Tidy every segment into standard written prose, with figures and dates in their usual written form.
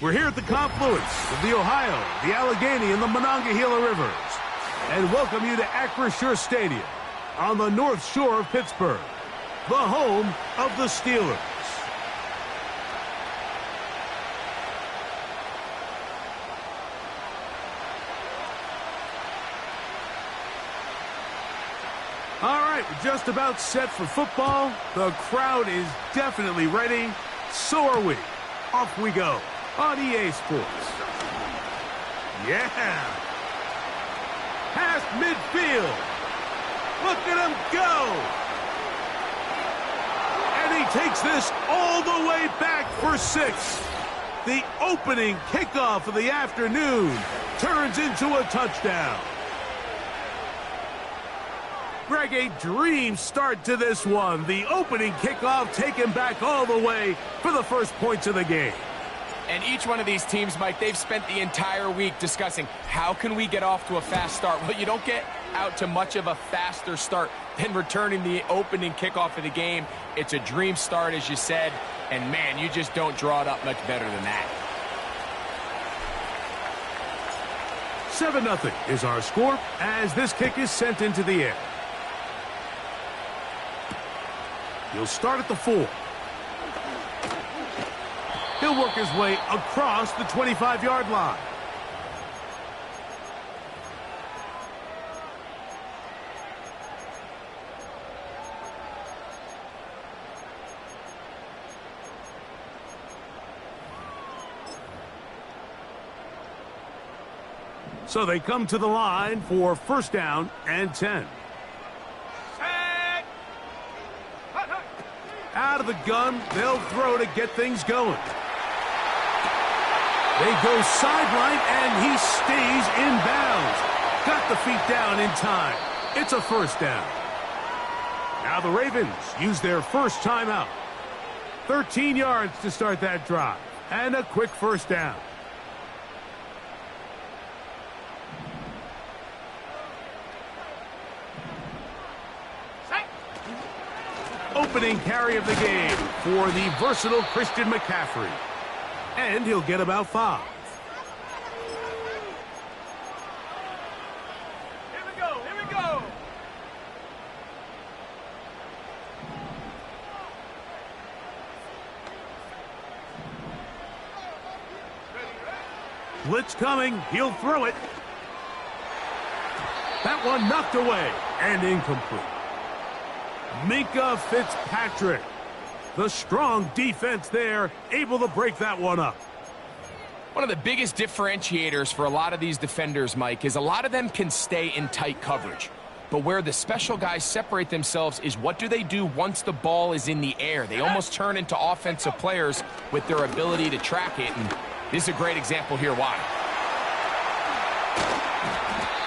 We're here at the confluence of the Ohio, the Allegheny, and the Monongahela Rivers, and welcome you to Acrisure Stadium on the North Shore of Pittsburgh, the home of the Steelers. All right, we're just about set for football. The crowd is definitely ready. So are we. Off we go on EA Sports. Yeah. Past midfield. Look at him go. And he takes this all the way back for 6. The opening kickoff of the afternoon turns into a touchdown. Greg, a dream start to this one. The opening kickoff taken back all the way for the first points of the game. And each one of these teams, Mike, they've spent the entire week discussing how can we get off to a fast start. Well, you don't get out to much of a faster start than returning the opening kickoff of the game. It's a dream start, as you said, and man, you just don't draw it up much better than that. 7-0 is our score as this kick is sent into the air. He'll start at the 4. He'll work his way across the 25-yard line. So they come to the line for first down and 10. Out of the gun, they'll throw to get things going. They go sideline, and he stays in bounds. Got the feet down in time. It's a first down. Now the Ravens use their first timeout. 13 yards to start that drive, and a quick first down. Opening carry of the game for the versatile Christian McCaffrey. And he'll get about 5. Here we go, here we go. Blitz coming. He'll throw it. That one knocked away and incomplete. Minkah Fitzpatrick. The strong defense there, able to break that one up. One of the biggest differentiators for a lot of these defenders, Mike, is a lot of them can stay in tight coverage. But where the special guys separate themselves is what do they do once the ball is in the air? They almost turn into offensive players with their ability to track it. And this is a great example here why.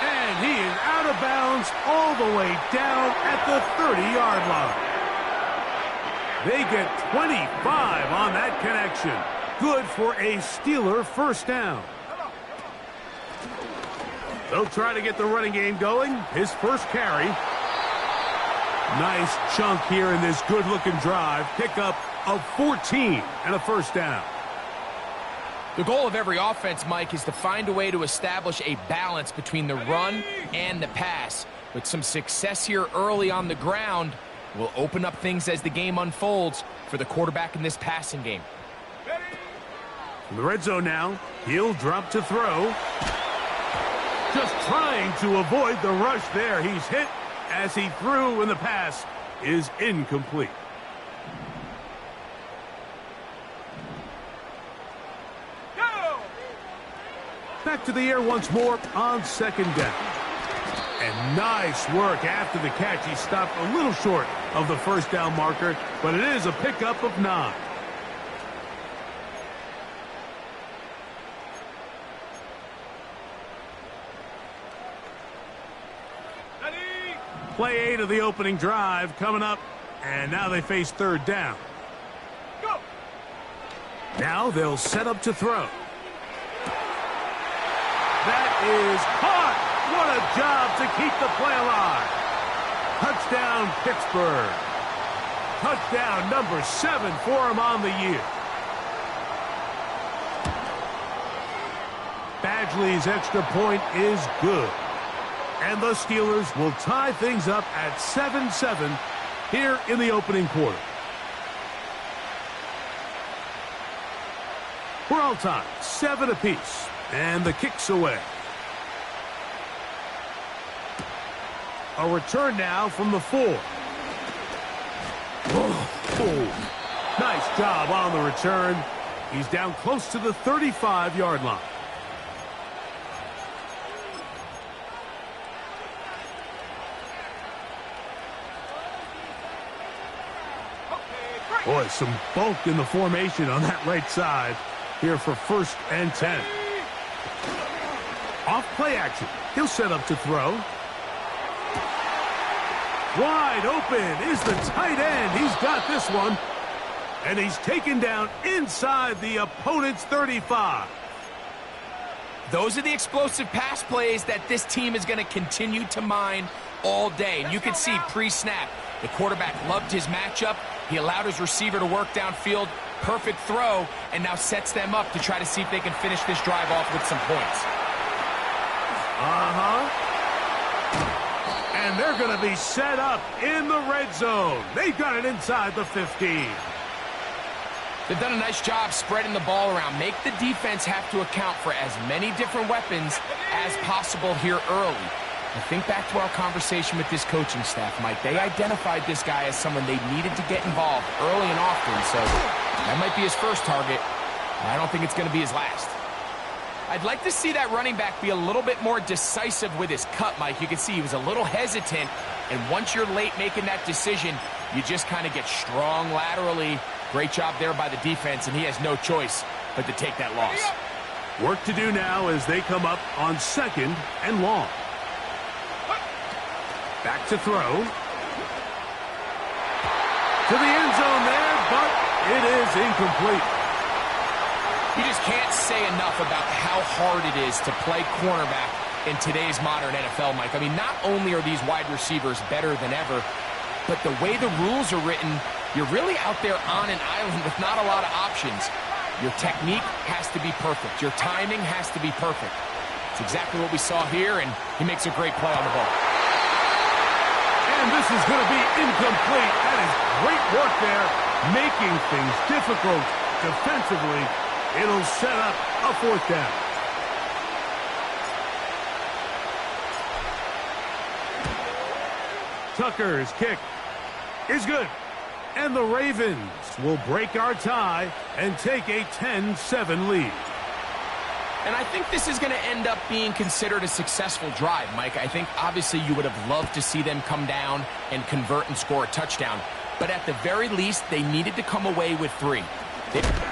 And he is out of bounds all the way down at the 30-yard line. They get 25 on that connection. Good for a Steeler first down. They'll try to get the running game going. His first carry. Nice chunk here in this good-looking drive. Pickup of 14 and a first down. The goal of every offense, Mike, is to find a way to establish a balance between the run and the pass. With some success here early on the ground, will open up things as the game unfolds for the quarterback in this passing game. In the red zone now, he'll drop to throw. Just trying to avoid the rush there. He's hit as he threw, and the pass is incomplete. Back to the air once more on second down. And nice work after the catch. He stopped a little short of the first down marker, but it is a pickup of 9. Play 8 of the opening drive coming up, and now they face third down. Go. Now they'll set up to throw. That is caught. What a job to keep the play alive. Touchdown, Pittsburgh. Touchdown number 7 for him on the year. Badgley's extra point is good. And the Steelers will tie things up at 7-7 here in the opening quarter. We're all tied, 7 apiece, and the kick's away. A return now from the 4. Oh, nice job on the return. He's down close to the 35-yard line. Boy, some bulk in the formation on that right side here for 1st and 10. Off play action. He'll set up to throw. Wide open is the tight end. He's got this one. And he's taken down inside the opponent's 35. Those are the explosive pass plays that this team is going to continue to mine all day. And you can see pre-snap, the quarterback loved his matchup. He allowed his receiver to work downfield. Perfect throw, and now sets them up to try to see if they can finish this drive off with some points. And they're going to be set up in the red zone. They've got it inside the 15. They've done a nice job spreading the ball around. Make the defense have to account for as many different weapons as possible here early. I think back to our conversation with this coaching staff, Mike. They identified this guy as someone they needed to get involved early and often, so that might be his first target. I don't think it's going to be his last. I'd like to see that running back be a little bit more decisive with his cut, Mike. You can see he was a little hesitant, and once you're late making that decision, you just kind of get strong laterally. Great job there by the defense, and he has no choice but to take that loss. Work to do now as they come up on 2nd and long. Back to throw. To the end zone there, but it is incomplete. You just can't say enough about how hard it is to play cornerback in today's modern NFL, Mike. I mean, not only are these wide receivers better than ever, but the way the rules are written, you're really out there on an island with not a lot of options. Your technique has to be perfect. Your timing has to be perfect. It's exactly what we saw here, and he makes a great play on the ball. And this is going to be incomplete. That is great work there, making things difficult defensively. It'll set up a 4th down. Tucker's kick is good. And the Ravens will break our tie and take a 10-7 lead. And I think this is going to end up being considered a successful drive, Mike. I think obviously you would have loved to see them come down and convert and score a touchdown. But at the very least, they needed to come away with 3.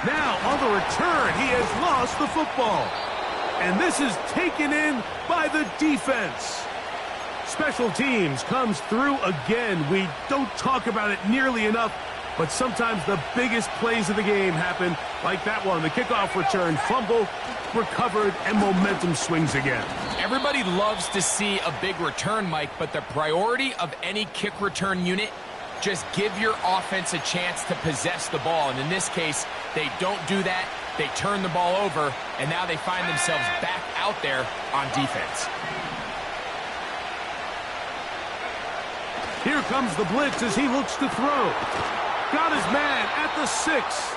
Now on the return, he has lost the football. And this is taken in by the defense. Special teams comes through again. We don't talk about it nearly enough, but sometimes the biggest plays of the game happen like that one. The kickoff return, fumble, recovered, and momentum swings again. Everybody loves to see a big return, Mike, but the priority of any kick return unit, just give your offense a chance to possess the ball. And in this case, they don't do that. They turn the ball over, and now they find themselves back out there on defense. Here comes the blitz as he looks to throw. Got his man at the 6.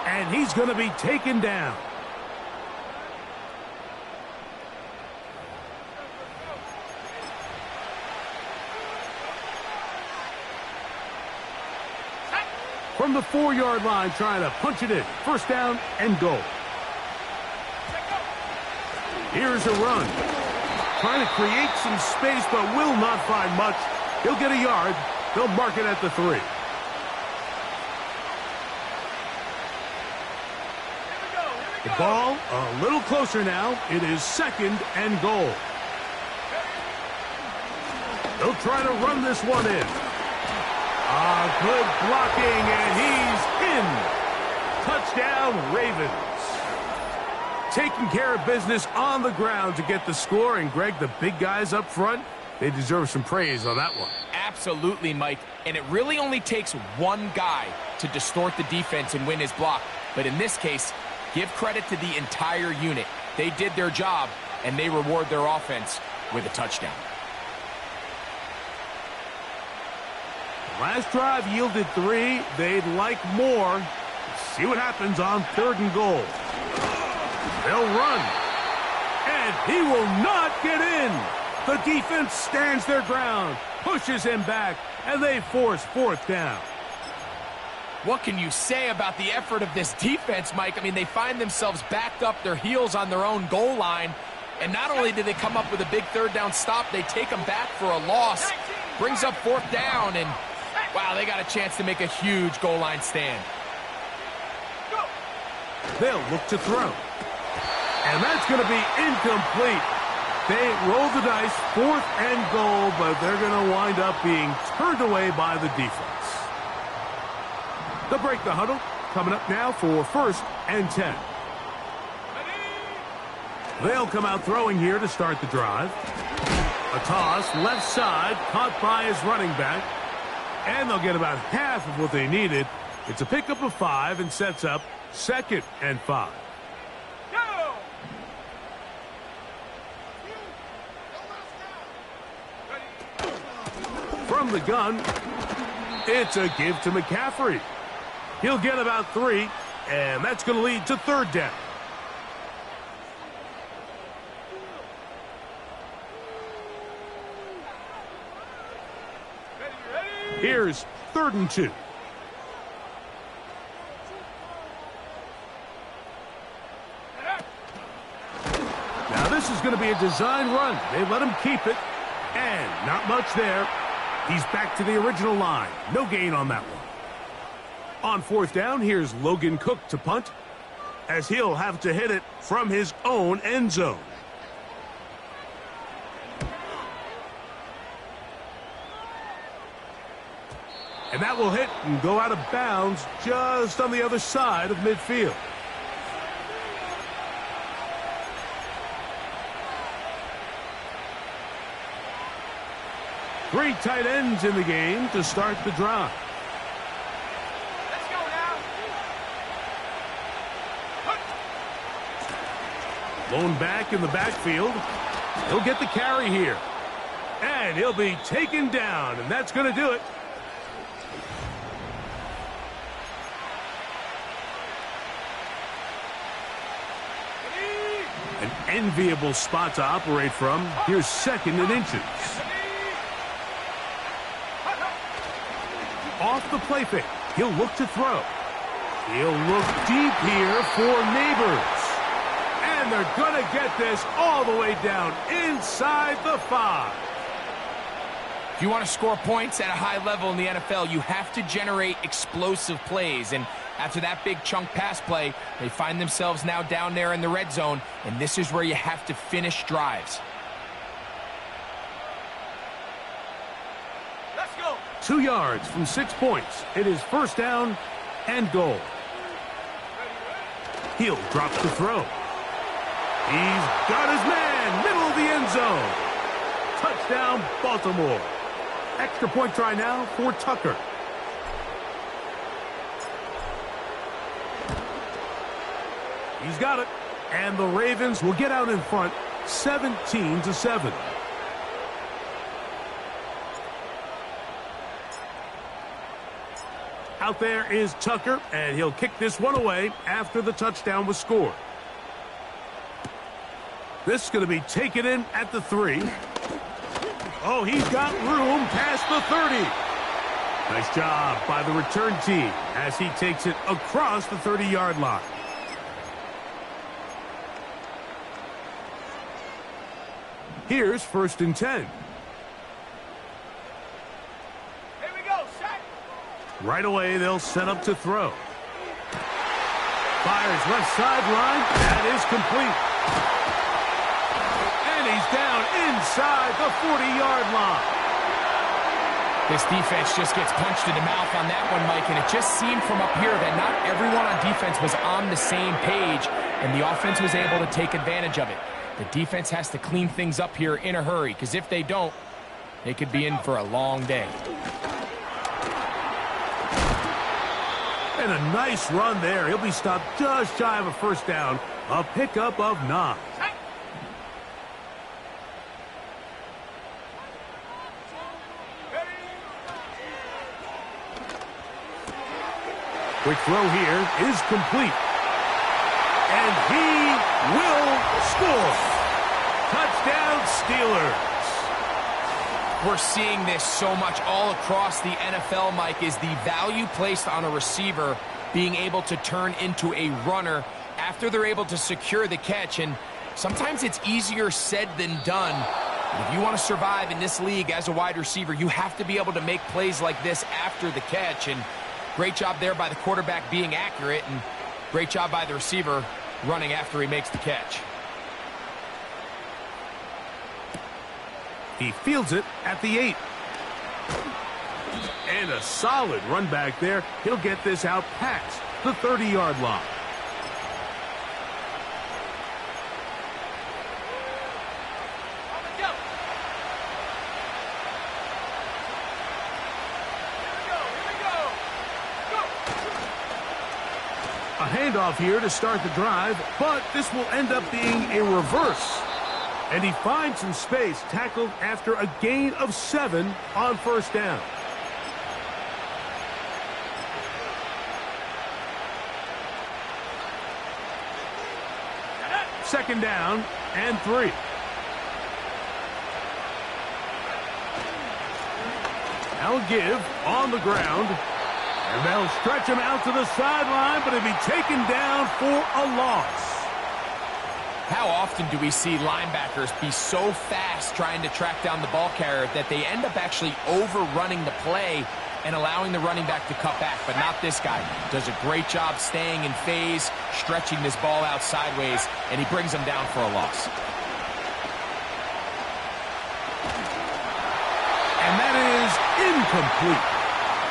And he's going to be taken down. From the 4-yard line, trying to punch it in. 1st down and goal. Here's a run. Trying to create some space, but will not find much. He'll get a yard. They'll mark it at the 3. The ball a little closer now. It is 2nd and goal. They'll try to run this one in. Good blocking, and he's in. Touchdown, Ravens. Taking care of business on the ground to get the score. And, Greg, the big guys up front, they deserve some praise on that one. Absolutely, Mike. And it really only takes one guy to distort the defense and win his block. But in this case, give credit to the entire unit. They did their job, and they reward their offense with a touchdown. Last drive yielded 3. They'd like more. See what happens on 3rd and goal. They'll run. And he will not get in. The defense stands their ground, pushes him back, and they force 4th down. What can you say about the effort of this defense, Mike? I mean, they find themselves backed up their heels on their own goal line. And not only do they come up with a big 3rd down stop, they take them back for a loss. Brings up 4th down, and wow, they got a chance to make a huge goal line stand. They'll look to throw. And that's going to be incomplete. They roll the dice, 4th and goal, but they're going to wind up being turned away by the defense. They'll break the huddle. Coming up now for 1st and 10. They'll come out throwing here to start the drive. A toss, left side, caught by his running back. And they'll get about half of what they needed. It's a pickup of 5 and sets up 2nd and 5. From the gun, it's a give to McCaffrey. He'll get about 3, and that's going to lead to 3rd down. Here's 3rd and 2. Now this is going to be a design run. They let him keep it, and not much there. He's back to the original line. No gain on that one. On 4th down, here's Logan Cook to punt, as he'll have to hit it from his own end zone. And that will hit and go out of bounds just on the other side of midfield. Three tight ends in the game to start the drive. Let's go now. Lone back in the backfield. He'll get the carry here. And he'll be taken down, and that's going to do it. An enviable spot to operate from. Here's 2nd and inches. Off the play fake. He'll look to throw. He'll look deep here for Neighbors. And they're going to get this all the way down inside the 5. If you want to score points at a high level in the NFL, you have to generate explosive plays. And after that big chunk pass play, they find themselves now down there in the red zone. And this is where you have to finish drives. 2 yards from 6 points. It is 1st down and goal. He'll drop the throw. He's got his man, middle of the end zone. Touchdown, Baltimore. Extra point try now for Tucker. He's got it. And the Ravens will get out in front, 17-7. Out there is Tucker, and he'll kick this one away after the touchdown was scored. This is going to be taken in at the 3. Oh, he's got room past the 30. Nice job by the return team as he takes it across the 30-yard line. Here's 1st and 10. Right away, they'll set up to throw. Fires left sideline. That is complete. And he's down inside the 40-yard line. This defense just gets punched in the mouth on that one, Mike, and it just seemed from up here that not everyone on defense was on the same page, and the offense was able to take advantage of it. The defense has to clean things up here in a hurry, because if they don't, they could be in for a long day. And a nice run there. He'll be stopped just shy of a first down. A pickup of 9. Quick throw here is complete. And he will score. Touchdown, Steelers. We're seeing this so much all across the NFL, Mike, is the value placed on a receiver being able to turn into a runner after they're able to secure the catch. And sometimes it's easier said than done. But if you want to survive in this league as a wide receiver, you have to be able to make plays like this after the catch. And great job there by the quarterback being accurate, and great job by the receiver running after he makes the catch. He fields it at the 8. And a solid run back there. He'll get this out past the 30-yard line. A handoff here to start the drive, but this will end up being a reverse. And he finds some space, tackled after a gain of 7 on first down. Second down and 3. Now a give on the ground. And they'll stretch him out to the sideline, but he'll be taken down for a loss. How often do we see linebackers be so fast trying to track down the ball carrier that they end up actually overrunning the play and allowing the running back to cut back? But not this guy. Does a great job staying in phase, stretching this ball out sideways, and he brings him down for a loss. And that is incomplete.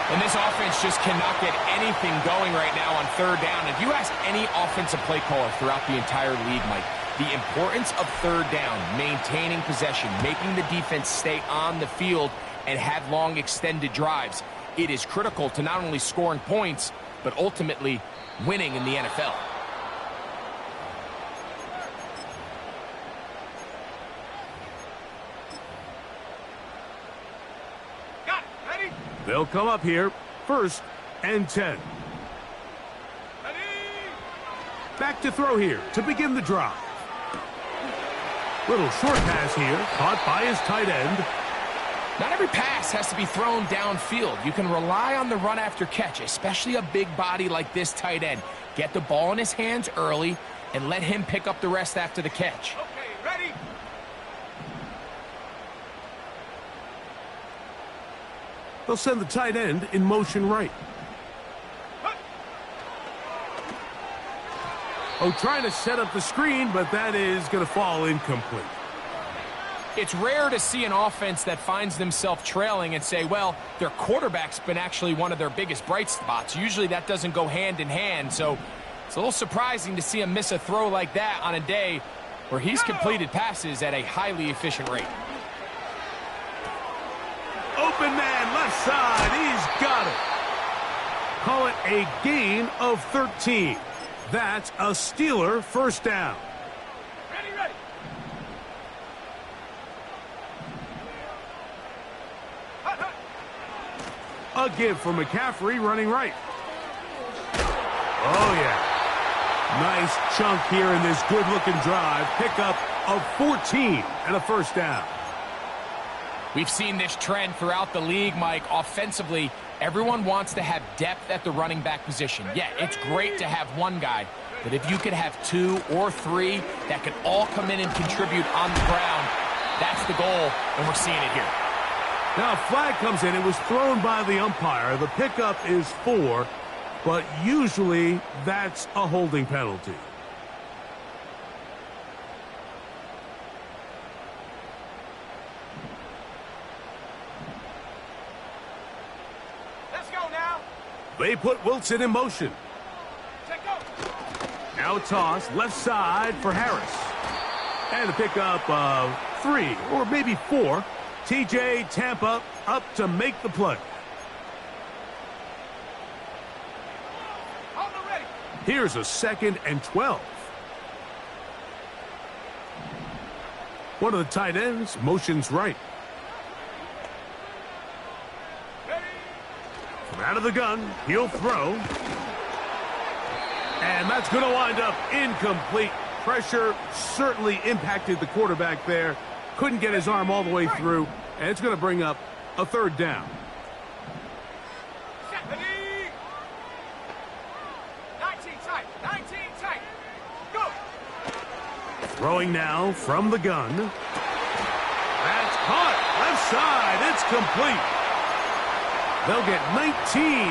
And this offense just cannot get anything going right now on third down. If you ask any offensive play caller throughout the entire league, Mike, the importance of third down, maintaining possession, making the defense stay on the field and have long extended drives, it is critical to not only scoring points, but ultimately winning in the NFL. They'll come up here, 1st and 10. Back to throw here to begin the drive. Little short pass here, caught by his tight end. Not every pass has to be thrown downfield. You can rely on the run after catch, especially a big body like this tight end. Get the ball in his hands early and let him pick up the rest after the catch. Okay, ready? They'll send the tight end in motion right. Oh, trying to set up the screen, but that is going to fall incomplete. It's rare to see an offense that finds themselves trailing and say, well, their quarterback's been actually one of their biggest bright spots. Usually that doesn't go hand in hand, so it's a little surprising to see him miss a throw like that on a day where he's completed passes at a highly efficient rate. Open man, left side, he's got it. Call it a gain of 13. That's a Steeler first down. Ready, ready. A give for McCaffrey running right. Oh, yeah. Nice chunk here in this good-looking drive. Pickup of 14 and a first down. We've seen this trend throughout the league, Mike. Offensively, everyone wants to have depth at the running back position. Yeah, it's great to have one guy, but if you could have 2 or 3 that could all come in and contribute on the ground, that's the goal, and we're seeing it here. Now a flag comes in. It was thrown by the umpire. The pickup is 4, but usually that's a holding penalty. They put Wilson in motion. Now a toss, left side for Harris. And a pickup of 3, or maybe 4. TJ Tampa up to make the play. Here's a 2nd and 12. One of the tight ends motions right. From out of the gun, he'll throw. And that's going to wind up incomplete. Pressure certainly impacted the quarterback there. Couldn't get his arm all the way through. And it's going to bring up a 3rd down. 19 tight. Go. Throwing now from the gun. That's caught. Left side. It's complete. They'll get 19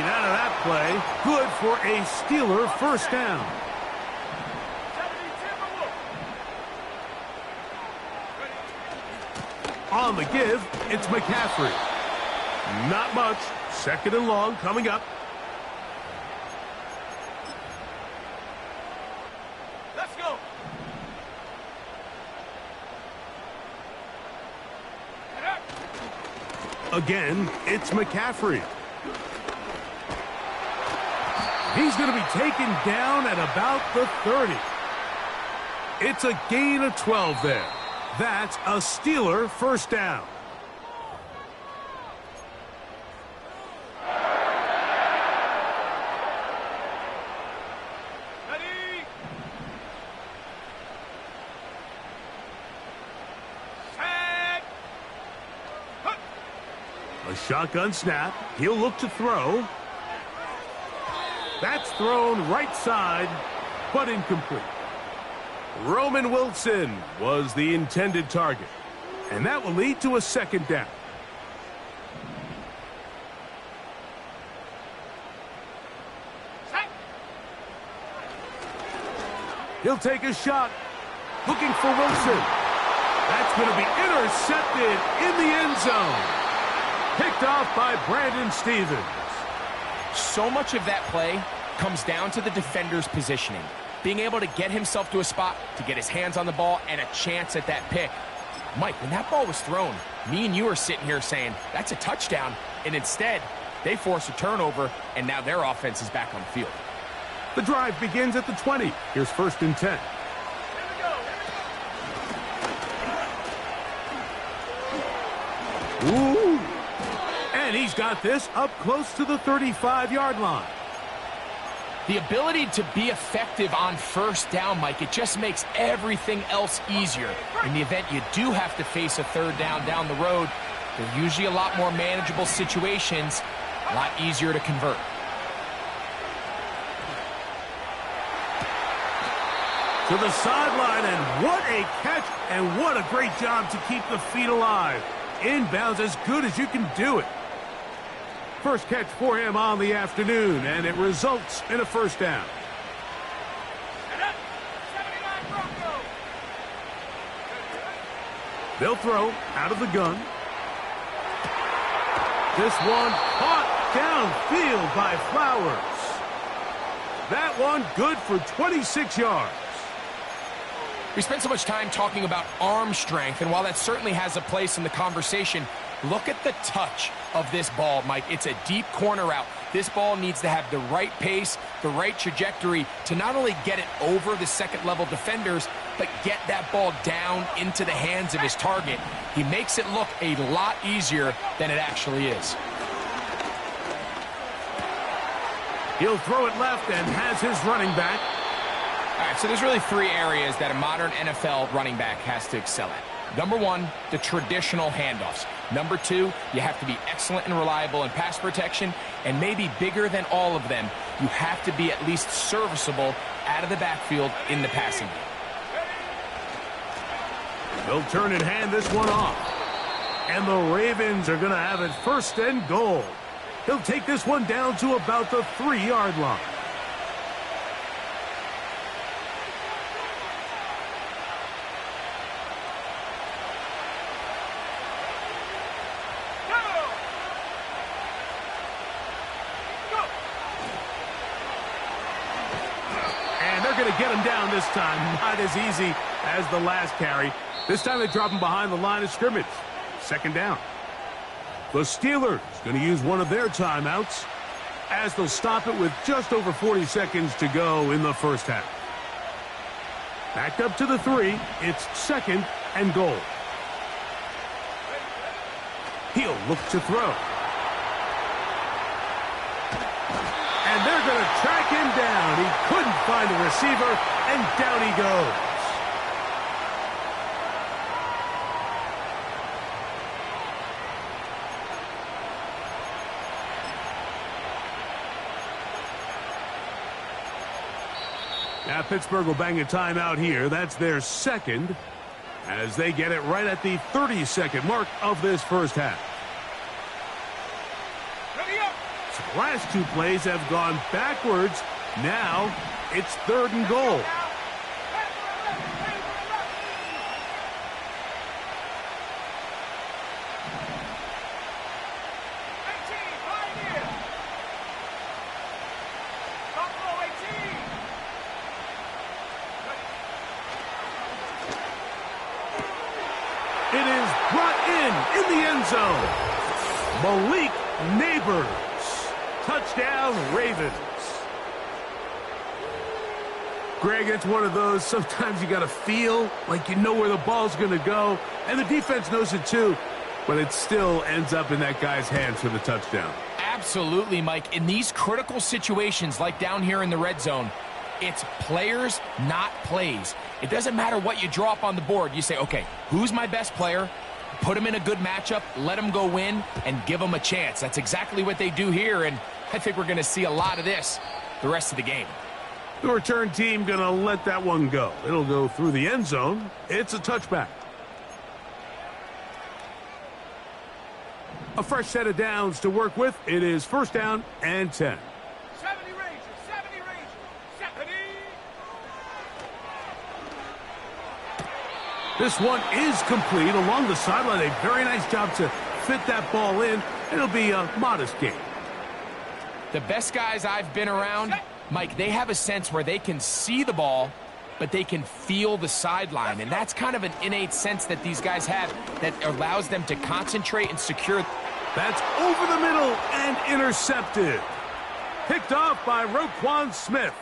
out of that play. Good for a Steeler 1st down. On the give, it's McCaffrey. Not much. 2nd and long coming up. Let's go. Again, it's McCaffrey. He's going to be taken down at about the 30. It's a gain of 12 there. That's a Steeler 1st down. Ready. Set. A shotgun snap. He'll look to throw. That's thrown right side, but incomplete. Roman Wilson was the intended target. And that will lead to a 2nd down. Set. He'll take a shot. Looking for Wilson. That's going to be intercepted in the end zone. Picked off by Brandon Stephens. So much of that play comes down to the defender's positioning. Being able to get himself to a spot, to get his hands on the ball, and a chance at that pick. Mike, when that ball was thrown, me and you are sitting here saying, that's a touchdown. And instead, they force a turnover, and now their offense is back on the field. The drive begins at the 20. Here's 1st and 10. Ooh. And he's got this up close to the 35-yard line. The ability to be effective on 1st down, Mike, it just makes everything else easier. In the event you do have to face a 3rd down the road, they're usually a lot more manageable situations, a lot easier to convert. To the sideline, and what a catch, and what a great job to keep the feet alive. Inbounds as good as you can do it. First catch for him on the afternoon, and it results in a 1st down. They'll throw out of the gun. This one caught downfield by Flowers. That one good for 26 yards. We spent so much time talking about arm strength, and while that certainly has a place in the conversation, look at the touch of this ball, Mike. It's a deep corner route. This ball needs to have the right pace, the right trajectory to not only get it over the 2nd-level defenders, but get that ball down into the hands of his target. He makes it look a lot easier than it actually is. He'll throw it left and has his running back. All right, so there's really 3 areas that a modern NFL running back has to excel at. Number 1, the traditional handoffs. Number 2, you have to be excellent and reliable in pass protection. And maybe bigger than all of them, you have to be at least serviceable out of the backfield in the passing game. They'll turn and hand this one off. And the Ravens are going to have it 1st and goal. He'll take this one down to about the 3-yard line. Going to get him down this time. Not as easy as the last carry. This time they drop him behind the line of scrimmage. 2nd down. The Steelers going to use one of their timeouts. as they'll stop it with just over 40 seconds to go in the first half. Back up to the 3. It's 2nd and goal. He'll look to throw. And they're going to track him down. He couldn't find the receiver, and down he goes. Now Pittsburgh will bang a timeout here. That's their 2nd, as they get it right at the 30-second mark of this first half. So the last 2 plays have gone backwards. Now it's 3rd and goal. It is brought in the end zone. Malik Neighbors. Touchdown, Ravens. Greg, it's one of those, sometimes you got to feel like you know where the ball's going to go, and the defense knows it too, but it still ends up in that guy's hands for the touchdown. Absolutely, Mike. In these critical situations, like down here in the red zone, it's players, not plays. It doesn't matter what you draw up on the board. You say, okay, who's my best player? Put him in a good matchup, let him go win, and give him a chance. That's exactly what they do here, and I think we're going to see a lot of this the rest of the game. The return team going to let that one go. It'll go through the end zone. It's a touchback. A fresh set of downs to work with. It is 1st down and 10. 70 Rangers, 70. This one is complete along the sideline. A very nice job to fit that ball in. It'll be a modest gain. The best guys I've been around, Mike, they have a sense where they can see the ball, but they can feel the sideline. And that's kind of an innate sense that these guys have that allows them to concentrate and secure. That's over the middle and intercepted. Picked off by Roquan Smith.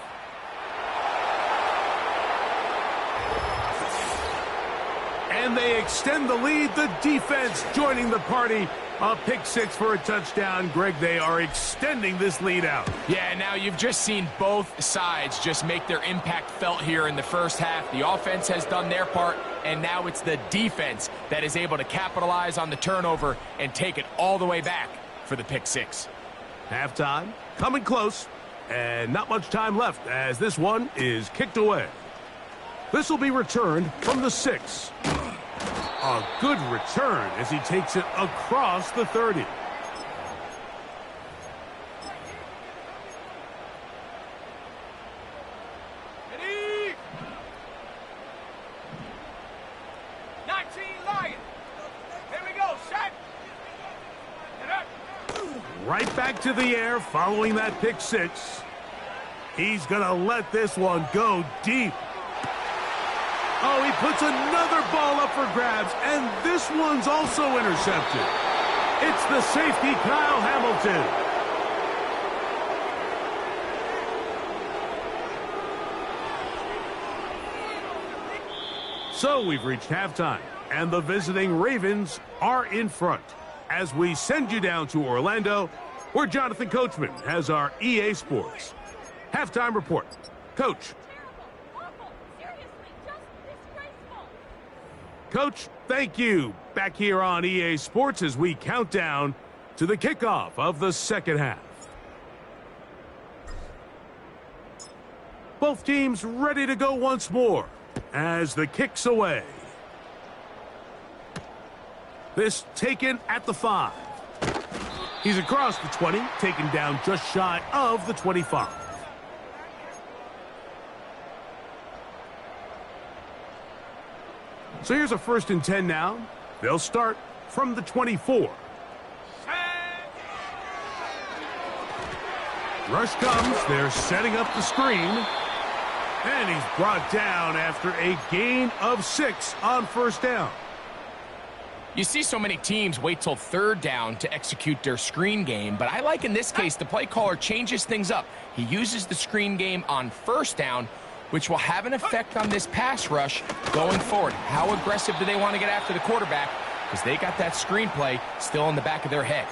And they extend the lead. The defense joining the party. A pick 6 for a touchdown. Greg, they are extending this lead out. Yeah, now you've just seen both sides just make their impact felt here in the first half. The offense has done their part, and now it's the defense that is able to capitalize on the turnover and take it all the way back for the pick 6. Halftime coming close, and not much time left as this one is kicked away. This will be returned from the 6. A good return as he takes it across the 30. Ready? 19 Lions. Here we go, set. Get up. Right back to the air following that pick 6. He's going to let this one go deep. Oh, he puts another ball up for grabs, and this one's also intercepted. It's the safety, Kyle Hamilton. So we've reached halftime, and the visiting Ravens are in front. As we send you down to Orlando, where Jonathan Coachman has our EA Sports halftime report. Coach. Coach, thank you. Back here on EA Sports as we count down to the kickoff of the second half. Both teams ready to go once more as the kick's away. This taken at the 5. He's across the 20, taken down just shy of the 25. So here's a 1st and 10 now. They'll start from the 24. Rush comes. They're setting up the screen. And he's brought down after a gain of 6 on 1st down. You see so many teams wait till third down to execute their screen game, but I like in this case the play caller changes things up. He uses the screen game on first down, which will have an effect on this pass rush going forward. How aggressive do they want to get after the quarterback? Because they got that screen play still in the back of their head.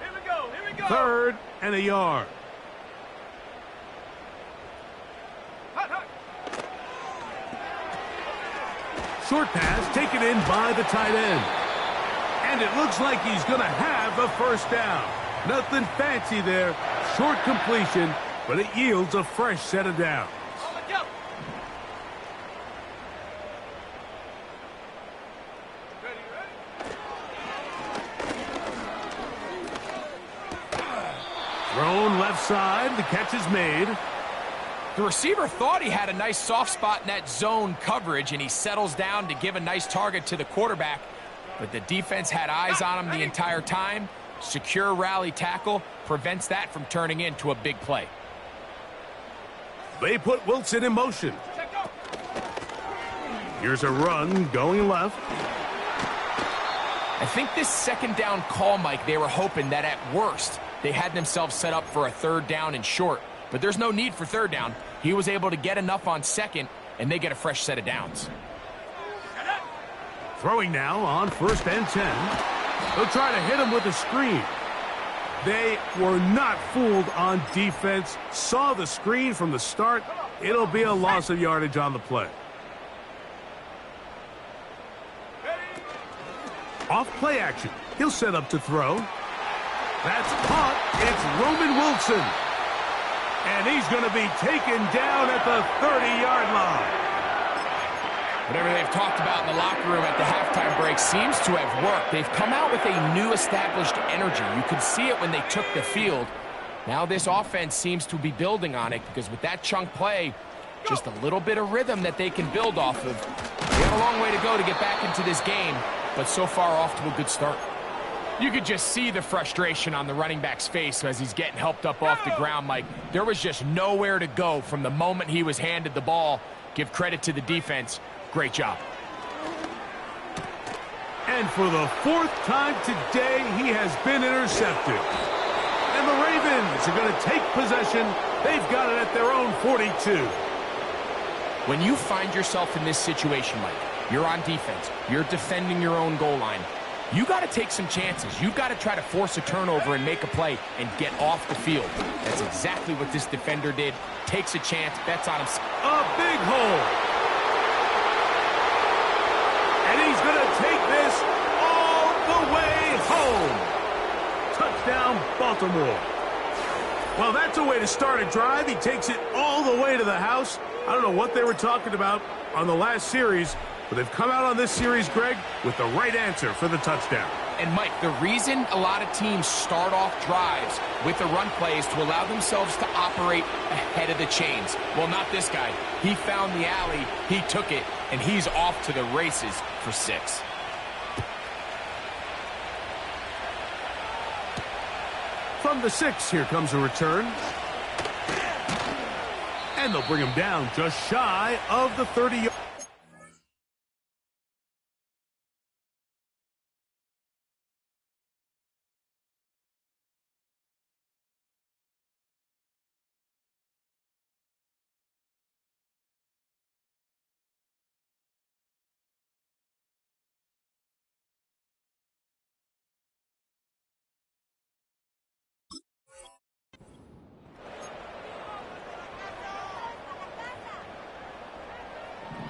Here we go, here we go. 3rd and a yard. Hut, hut. Short pass taken in by the tight end. And it looks like he's going to have a first down. Nothing fancy there. Short completion, but it yields a fresh set of downs. On the go. Ready, ready? Thrown left side. The catch is made. The receiver thought he had a nice soft spot in that zone coverage, and he settles down to give a nice target to the quarterback. But the defense had eyes on him the entire time. Secure rally tackle prevents that from turning into a big play. They put Wilson in motion. Check go. Here's a run going left. I think this second down call, Mike, they were hoping that at worst they had themselves set up for a third down and short. But there's no need for third down. He was able to get enough on second, and they get a fresh set of downs. Throwing now on 1st and 10. They'll try to hit him with a screen. They were not fooled on defense. Saw the screen from the start. It'll be a loss of yardage on the play. Off play action. He'll set up to throw. That's caught. It's Roman Wilson. And he's going to be taken down at the 30-yard line. Whatever they've talked about in the locker room at the halftime break seems to have worked. They've come out with a new established energy. You could see it when they took the field. Now this offense seems to be building on it because with that chunk play, just a little bit of rhythm that they can build off of. They got a long way to go to get back into this game, but so far off to a good start. You could just see the frustration on the running back's face as he's getting helped up off the ground, Mike. There was just nowhere to go from the moment he was handed the ball. Give credit to the defense. Great job. And for the 4th time today, he has been intercepted. And the Ravens are going to take possession. They've got it at their own 42. When you find yourself in this situation, Mike, you're on defense, you're defending your own goal line, you got to take some chances. You've got to try to force a turnover and make a play and get off the field. That's exactly what this defender did. Takes a chance, bets on him. A big hole. And he's going to take this all the way home. Touchdown, Baltimore. Well, that's a way to start a drive. He takes it all the way to the house. I don't know what they were talking about on the last series, but they've come out on this series, Greg, with the right answer for the touchdown. And, Mike, the reason a lot of teams start off drives with the run play is to allow themselves to operate ahead of the chains. Well, not this guy. He found the alley, he took it, and he's off to the races for 6. From the 6, here comes a return. And they'll bring him down just shy of the 30-yard.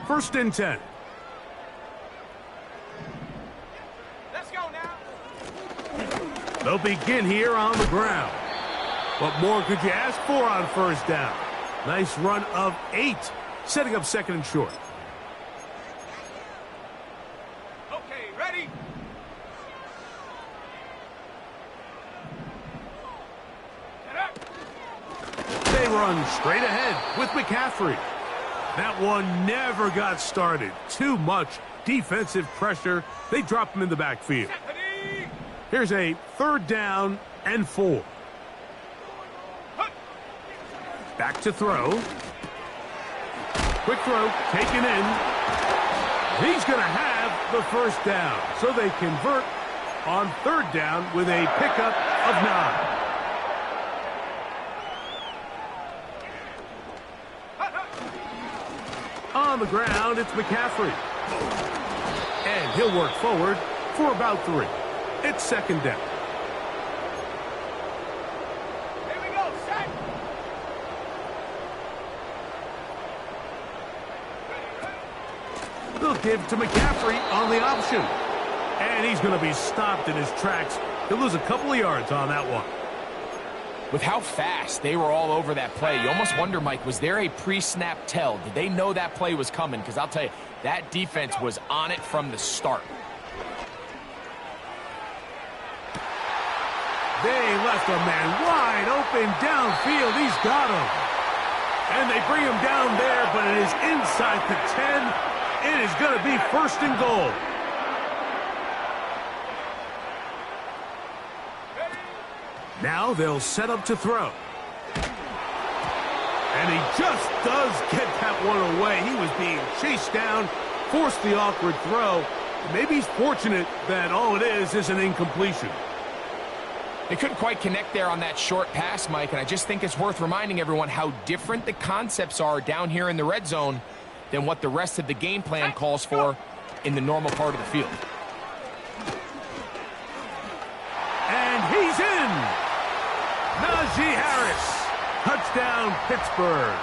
First and 10. Let's go now. They'll begin here on the ground. What more could you ask for on first down? Nice run of 8, setting up 2nd and short. Okay, ready? Get up. They run straight ahead with McCaffrey. That one never got started. Too much defensive pressure. They drop him in the backfield. Stephanie. Here's a 3rd down and 4. Back to throw. Quick throw, taken in. He's going to have the first down. So they convert on third down with a pickup of 9. On the ground, it's McCaffrey. And he'll work forward for about 3. It's second down. Here we go, set. They'll give to McCaffrey on the option. And he's going to be stopped in his tracks. He'll lose a couple of yards on that one. With how fast they were all over that play, you almost wonder, Mike, was there a pre-snap tell? Did they know that play was coming? Because I'll tell you, that defense was on it from the start. They left a man wide open downfield. He's got him. And they bring him down there, but it is inside the 10. It is going to be first and goal. Now they'll set up to throw. And he just does get that one away. He was being chased down, forced the awkward throw. Maybe he's fortunate that all it is an incompletion. They couldn't quite connect there on that short pass, Mike, and I just think it's worth reminding everyone how different the concepts are down here in the red zone than what the rest of the game plan calls for in the normal part of the field. And he's in! Najee Harris, touchdown Pittsburgh.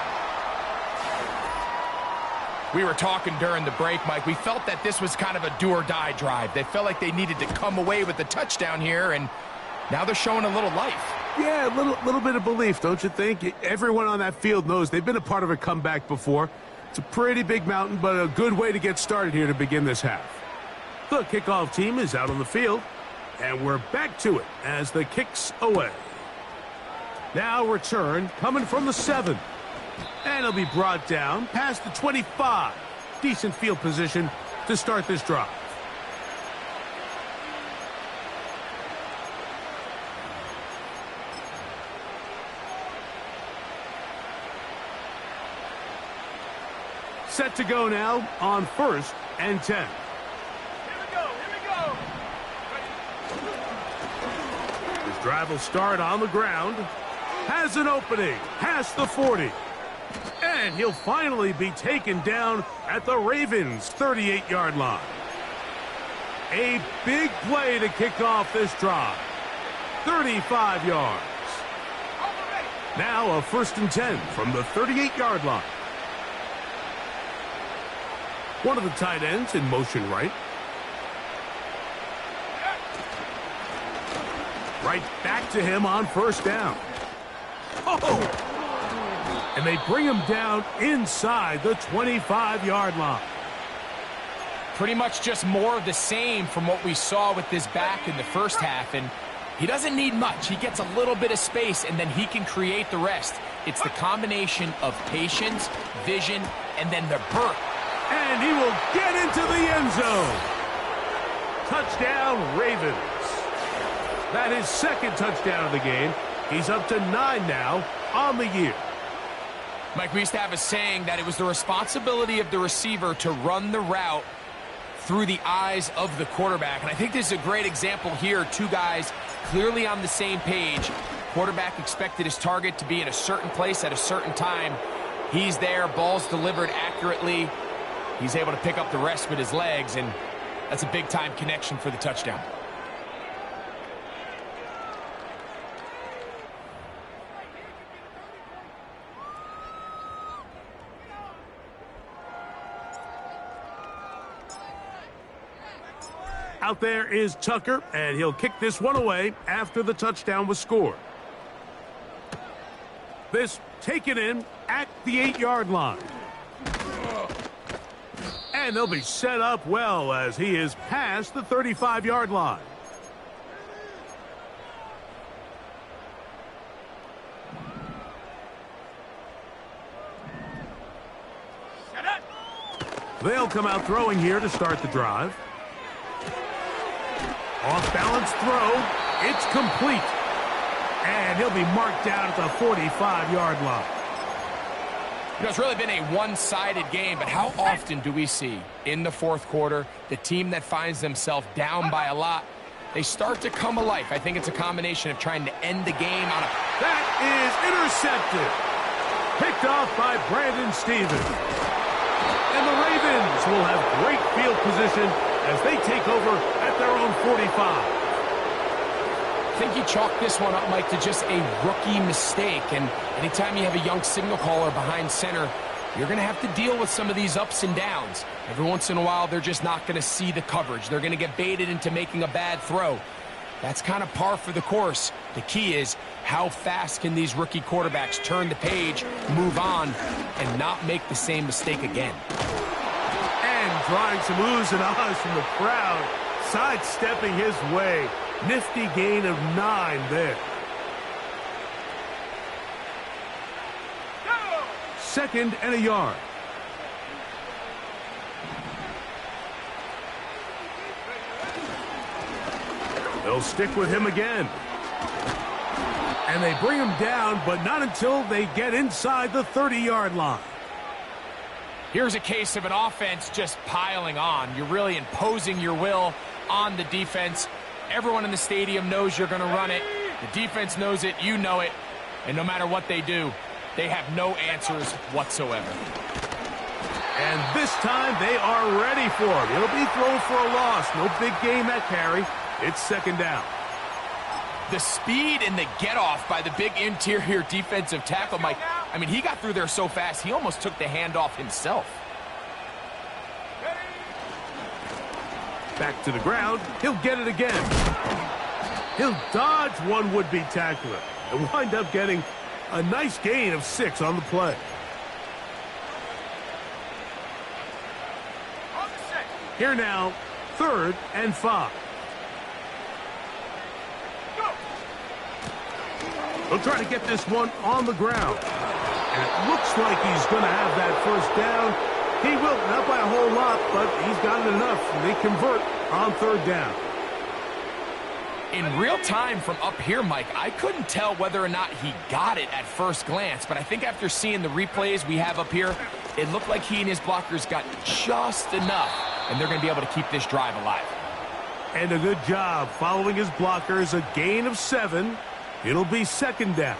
We were talking during the break, Mike. We felt that this was kind of a do-or-die drive. They felt like they needed to come away with the touchdown here, and now they're showing a little life. Yeah, a little bit of belief, don't you think? Everyone on that field knows they've been a part of a comeback before. It's a pretty big mountain, but a good way to get started here to begin this half. The kickoff team is out on the field, and we're back to it as the kick's away. Now return coming from the 7. And it'll be brought down past the 25. Decent field position to start this drive. Set to go now on 1st and 10. Here we go, here we go. This drive will start on the ground. Has an opening past the 40. And he'll finally be taken down at the Ravens' 38-yard line. A big play to kick off this drive. 35 yards. Now a 1st and 10 from the 38-yard line. One of the tight ends in motion right. Right back to him on 1st down. Oh! And they bring him down inside the 25-yard line. Pretty much just more of the same from what we saw with this back in the first half, and he doesn't need much. He gets a little bit of space, and then he can create the rest. It's the combination of patience, vision, and then the burst. And he will get into the end zone. Touchdown, Ravens. That is 2nd touchdown of the game. He's up to 9 now on the year. Mike, we used to have a saying that it was the responsibility of the receiver to run the route through the eyes of the quarterback. And I think this is a great example here. 2 guys clearly on the same page. Quarterback expected his target to be in a certain place at a certain time. He's there, ball's delivered accurately. He's able to pick up the rest with his legs, and that's a big-time connection for the touchdown. Out there is Tucker, and he'll kick this one away after the touchdown was scored. This taken in at the 8-yard line. And they'll be set up well as he is past the 35-yard line. They'll come out throwing here to start the drive. Off-balance throw. It's complete. And he'll be marked down at the 45-yard line. You know, it's really been a one-sided game, but how often do we see in the fourth quarter the team that finds themselves down by a lot, they start to come alive? I think it's a combination of trying to end the game on a... That is intercepted. Picked off by Brandon Stephens. And the Ravens will have great field position as they take over at their own 45. I think you chalk this one up, Mike, to just a rookie mistake. And anytime you have a young signal caller behind center, you're going to have to deal with some of these ups and downs. Every once in a while, they're just not going to see the coverage. They're going to get baited into making a bad throw. That's kind of par for the course. The key is how fast can these rookie quarterbacks turn the page, move on, and not make the same mistake again. And drawing some oohs and ahs from the crowd, sidestepping his way. Nifty gain of 9 there. Second and a yard. They'll stick with him again. And they bring him down, but not until they get inside the 30-yard line. Here's a case of an offense just piling on. You're really imposing your will on the defense. Everyone in the stadium knows you're going to run it. The defense knows it. You know it. And no matter what they do, they have no answers whatsoever. And this time they are ready for him. It'll be thrown for a loss. No big game at carry. It's second down. The speed and the get-off by the big interior defensive tackle, Mike. I mean, he got through there so fast, he almost took the handoff himself. Back to the ground. He'll get it again. He'll dodge one would-be tackler and wind up getting a nice gain of 6 on the play. Here now, 3rd and 5. He'll try to get this one on the ground. And it looks like he's going to have that first down. He will, not by a whole lot, but he's got it enough. And they convert on 3rd down. In real time from up here, Mike, I couldn't tell whether or not he got it at first glance, but I think after seeing the replays we have up here, it looked like he and his blockers got just enough, and they're going to be able to keep this drive alive. And a good job following his blockers, a gain of 7. It'll be second down.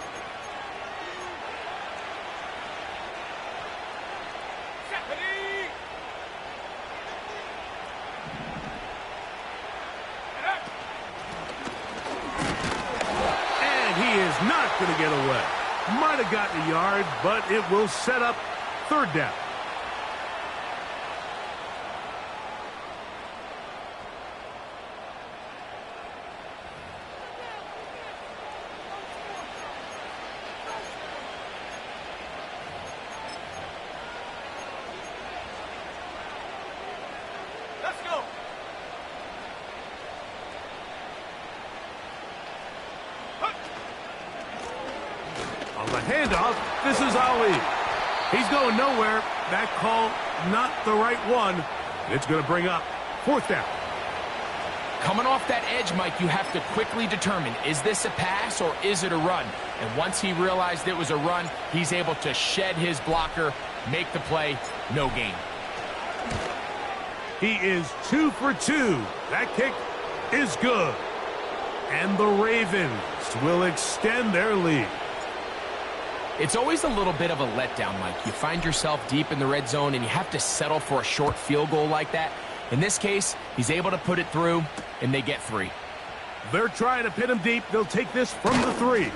Not going to get away. Might have gotten a yard, but it will set up 3rd down. Let's go. On the handoff, this is Ali. He's going nowhere. That call, not the right one. It's going to bring up 4th down. Coming off that edge, Mike, you have to quickly determine, is this a pass or is it a run? And once he realized it was a run, he's able to shed his blocker, make the play, no gain. He is 2 for 2. That kick is good. And the Ravens will extend their lead. It's always a little bit of a letdown, Mike. You find yourself deep in the red zone and you have to settle for a short field goal like that. In this case, he's able to put it through, and they get 3. They're trying to pin him deep. They'll take this from the 3.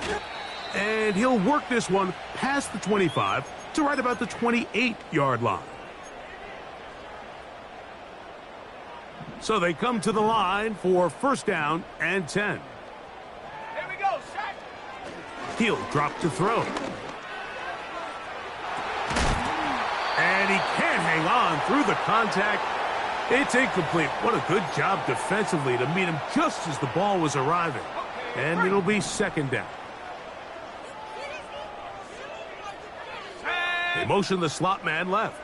And he'll work this one past the 25 to right about the 28-yard line. So they come to the line for 1st down and 10. Here we go, set. He'll drop to throw. And he can't hang on through the contact. It's incomplete. What a good job defensively to meet him just as the ball was arriving. And it'll be 2nd down. They motion the slot man left.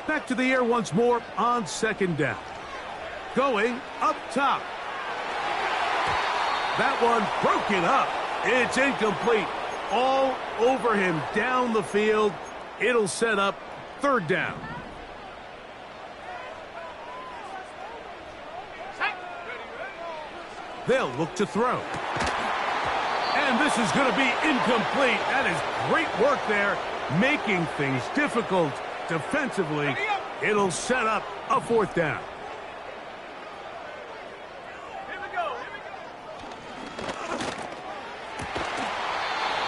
Back to the air once more on 2nd down. Going up top. That one broken up. It's incomplete. All over him down the field. It'll set up third down. They'll look to throw. And this is going to be incomplete. That is great work there, making things difficult defensively. It'll set up a fourth down.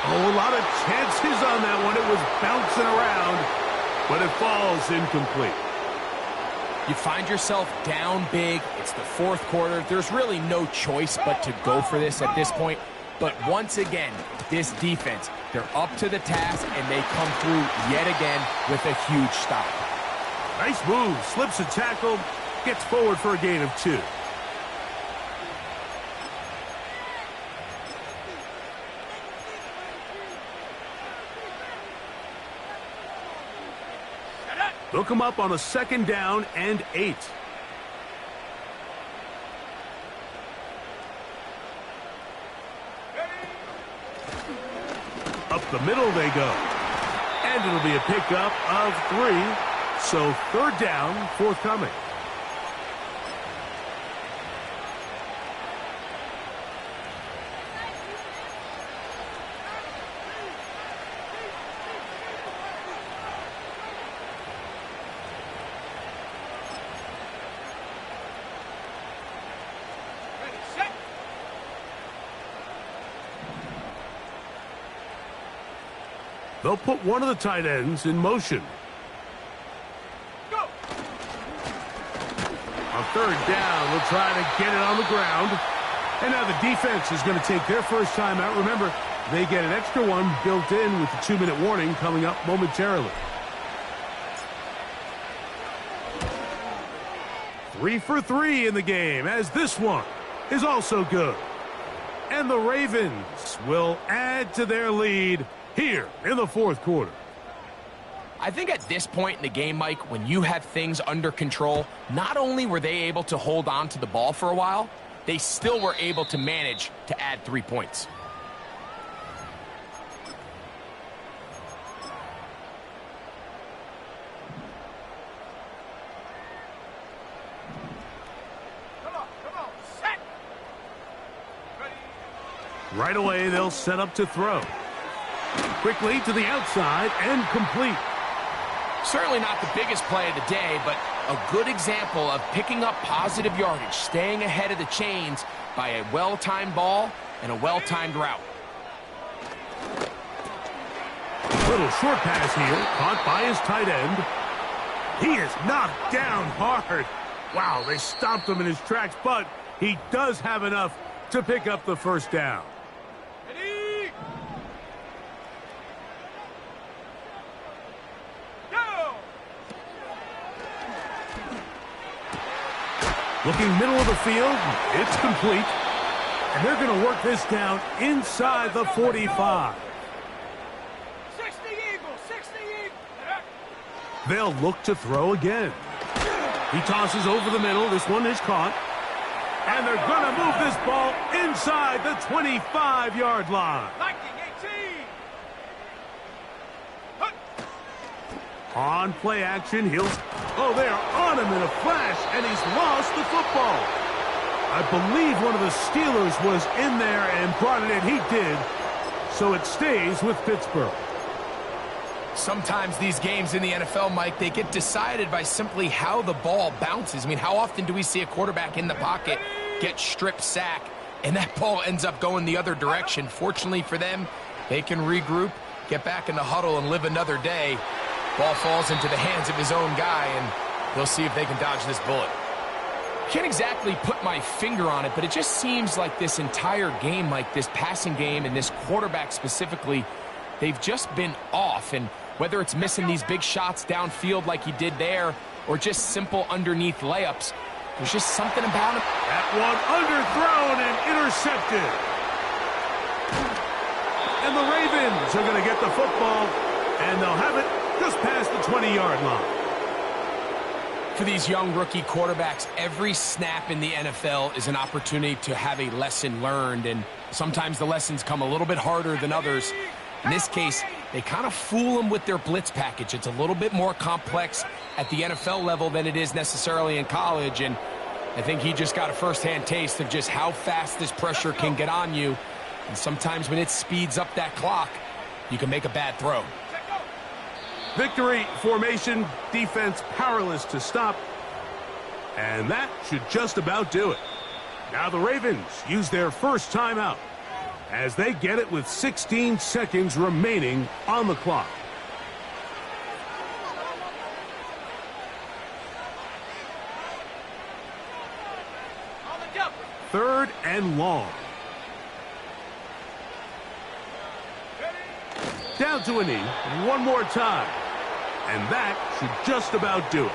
Oh, a lot of chances on that one. It was bouncing around, but it falls incomplete. You find yourself down big. It's the fourth quarter. There's really no choice but to go for this at this point. But once again, this defense, they're up to the task, and they come through yet again with a huge stop. Nice move. Slips a tackle, gets forward for a gain of 2. Look him up on a second down and 8. Up the middle they go. And it'll be a pickup of 3. So third down, forthcoming. They'll put one of the tight ends in motion. Go. On third down, they'll try to get it on the ground. And now the defense is going to take their first time out. Remember, they get an extra one built in with the 2-minute warning coming up momentarily. 3 for 3 in the game, as this one is also good. And the Ravens will add to their lead here in the fourth quarter. I think at this point in the game, Mike, when you have things under control, not only were they able to hold on to the ball for a while, they still were able to manage to add 3 points. Come on, set. Ready. Right away, they'll set up to throw. Quickly to the outside and complete. Certainly not the biggest play of the day, but a good example of picking up positive yardage, staying ahead of the chains by a well-timed ball and a well-timed route. Little short pass here, caught by his tight end. He is knocked down hard. Wow, they stopped him in his tracks, but he does have enough to pick up the first down. Ready. Go. Looking middle of the field, it's complete. And they're going to work this down inside the 45. 60 Eagles, 60 Eagles. They'll look to throw again. He tosses over the middle. This one is caught. And they're going to move this ball inside the 25-yard line. Lightning 18. On play action, oh, they are on him in a flash, and he's lost the football. I believe one of the Steelers was in there and brought it in. He did. So it stays with Pittsburgh. Sometimes these games in the NFL, Mike, they get decided by simply how the ball bounces. I mean, how often do we see a quarterback in the pocket get strip sack, and that ball ends up going the other direction? Fortunately for them, they can regroup, get back in the huddle, and live another day. Ball falls into the hands of his own guy, and they'll see if they can dodge this bullet. Can't exactly put my finger on it, but it just seems like this entire game, like this passing game and this quarterback specifically, they've just been off. And whether it's missing these big shots downfield like he did there or just simple underneath layups, there's just something about him. That one underthrown and intercepted. And the Ravens are going to get the football, and they'll have it just past the 20-yard line. For these young rookie quarterbacks, every snap in the NFL is an opportunity to have a lesson learned, and sometimes the lessons come a little bit harder than others. In this case, they kind of fool them with their blitz package. It's a little bit more complex at the NFL level than it is necessarily in college, and I think he just got a first-hand taste of just how fast this pressure can get on you, and sometimes when it speeds up that clock, you can make a bad throw. Victory formation, defense powerless to stop. And that should just about do it. Now the Ravens use their first timeout as they get it with 16 seconds remaining on the clock. On the jump. 3rd and long. Down to a knee one more time. And that should just about do it.